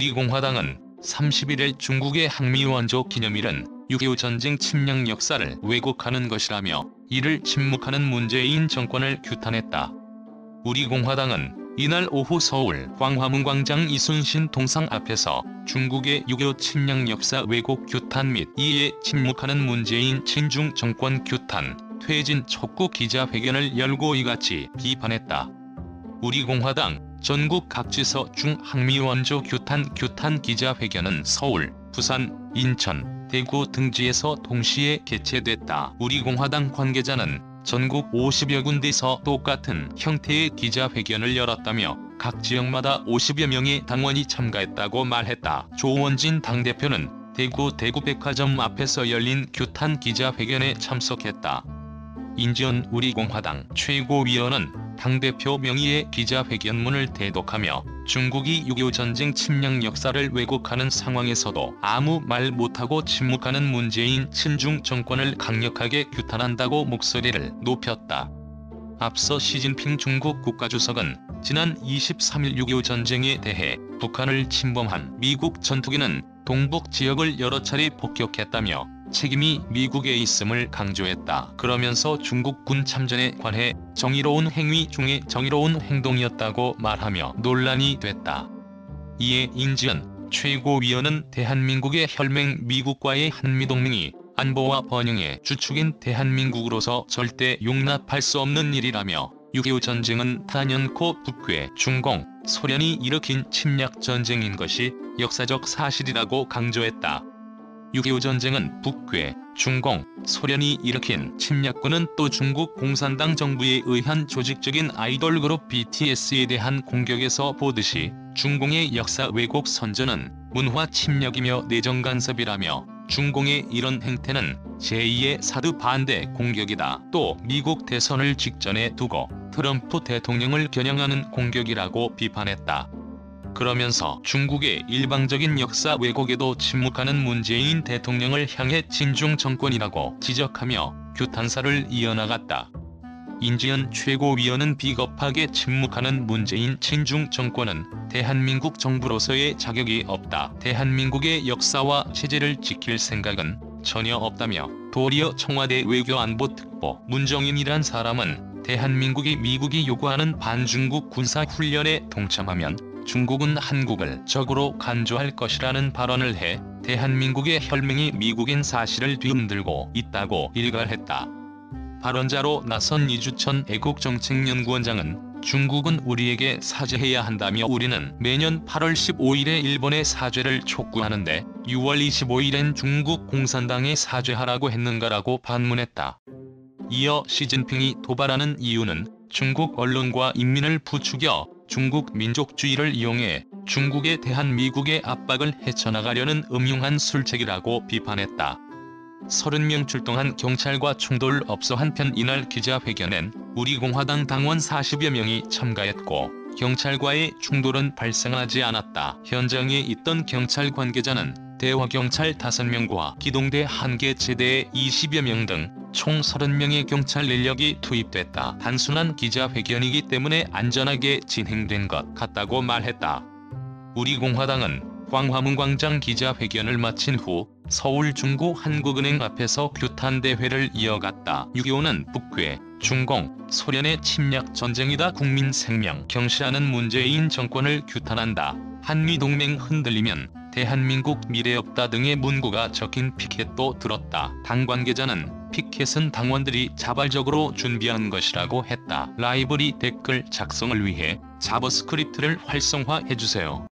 우리공화당은 30일에 중국의 항미완조 기념일은 6.25 전쟁 침략 역사를 왜곡하는 것이라며 이를 침묵하는 문재인 정권을 규탄했다. 우리공화당은 이날 오후 서울 광화문광장 이순신 동상 앞에서 중국의 6.25 침략 역사 왜곡 규탄 및 이에 침묵하는 문재인 친중 정권 규탄, 퇴진 촉구 기자회견을 열고 이같이 비판했다. 우리공화당 전국 각지서 중항미완조 규탄 기자회견은 서울, 부산, 인천, 대구 등지에서 동시에 개최됐다. 우리공화당 관계자는 전국 50여 군데서 똑같은 형태의 기자회견을 열었다며 각 지역마다 50여 명의 당원이 참가했다고 말했다. 조원진 당대표는 대구 대구백화점 앞에서 열린 규탄 기자회견에 참석했다. 인지연 우리공화당 최고위원은 당대표 명의의 기자회견문을 대독하며 중국이 6.25 전쟁 침략 역사를 왜곡하는 상황에서도 아무 말 못하고 침묵하는 문재인 친중 정권을 강력하게 규탄한다고 목소리를 높였다. 앞서 시진핑 중국 국가주석은 지난 23일 6.25 전쟁에 대해 북한을 침범한 미국 전투기는 동북 지역을 여러 차례 폭격했다며 책임이 미국에 있음을 강조했다. 그러면서 중국군 참전에 관해 정의로운 행위 중에 정의로운 행동이었다고 말하며 논란이 됐다. 이에 인지연 최고위원은 대한민국의 혈맹 미국과의 한미동맹이 안보와 번영의 주축인 대한민국으로서 절대 용납할 수 없는 일이라며 6.25 전쟁은 단연코 북괴, 중공, 소련이 일으킨 침략 전쟁인 것이 역사적 사실이라고 강조했다. 6.25 전쟁은 북괴, 중공, 소련이 일으킨 침략군은 또 중국 공산당 정부에 의한 조직적인 아이돌 그룹 BTS에 대한 공격에서 보듯이 중공의 역사 왜곡 선전은 문화 침략이며 내정 간섭이라며 중공의 이런 행태는 제2의 사드 반대 공격이다. 또 미국 대선을 직전에 두고 트럼프 대통령을 겨냥하는 공격이라고 비판했다. 그러면서 중국의 일방적인 역사 왜곡에도 침묵하는 문재인 대통령을 향해 친중 정권이라고 지적하며 규탄사를 이어나갔다. 인지연 최고위원은 비겁하게 침묵하는 문재인 친중 정권은 대한민국 정부로서의 자격이 없다. 대한민국의 역사와 체제를 지킬 생각은 전혀 없다며 도리어 청와대 외교안보특보 문정인이란 사람은 대한민국이 미국이 요구하는 반중국 군사훈련에 동참하면 중국은 한국을 적으로 간주할 것이라는 발언을 해 대한민국의 혈맹이 미국인 사실을 뒤흔들고 있다고 일갈했다. 발언자로 나선 이주천 애국정책연구원장은 중국은 우리에게 사죄해야 한다며 우리는 매년 8월 15일에 일본에 사죄를 촉구하는데 6월 25일엔 중국 공산당에 사죄하라고 했는가라고 반문했다. 이어 시진핑이 도발하는 이유는 중국 언론과 인민을 부추겨 중국 민족주의를 이용해 중국에 대한 미국의 압박을 헤쳐나가려는 음흉한 술책이라고 비판했다. 30명 출동한 경찰과 충돌 없어 한편 이날 기자회견엔 우리공화당 당원 40여 명이 참가했고 경찰과의 충돌은 발생하지 않았다. 현장에 있던 경찰 관계자는 대화경찰 5명과 기동대 1개 제대에 20여 명 등 총 30명의 경찰 인력이 투입됐다. 단순한 기자회견이기 때문에 안전하게 진행된 것 같다고 말했다. 우리공화당은 광화문광장 기자회견을 마친 후 서울 중구한국은행 앞에서 규탄대회를 이어갔다. 6.25는 북괴, 중공, 소련의 침략 전쟁이다. 국민 생명 경시하는 문재인 정권을 규탄한다. 한미동맹 흔들리면 대한민국 미래 없다 등의 문구가 적힌 피켓도 들었다. 당 관계자는 피켓은 당원들이 자발적으로 준비한 것이라고 했다. 라이브러리 댓글 작성을 위해 자바스크립트를 활성화해주세요.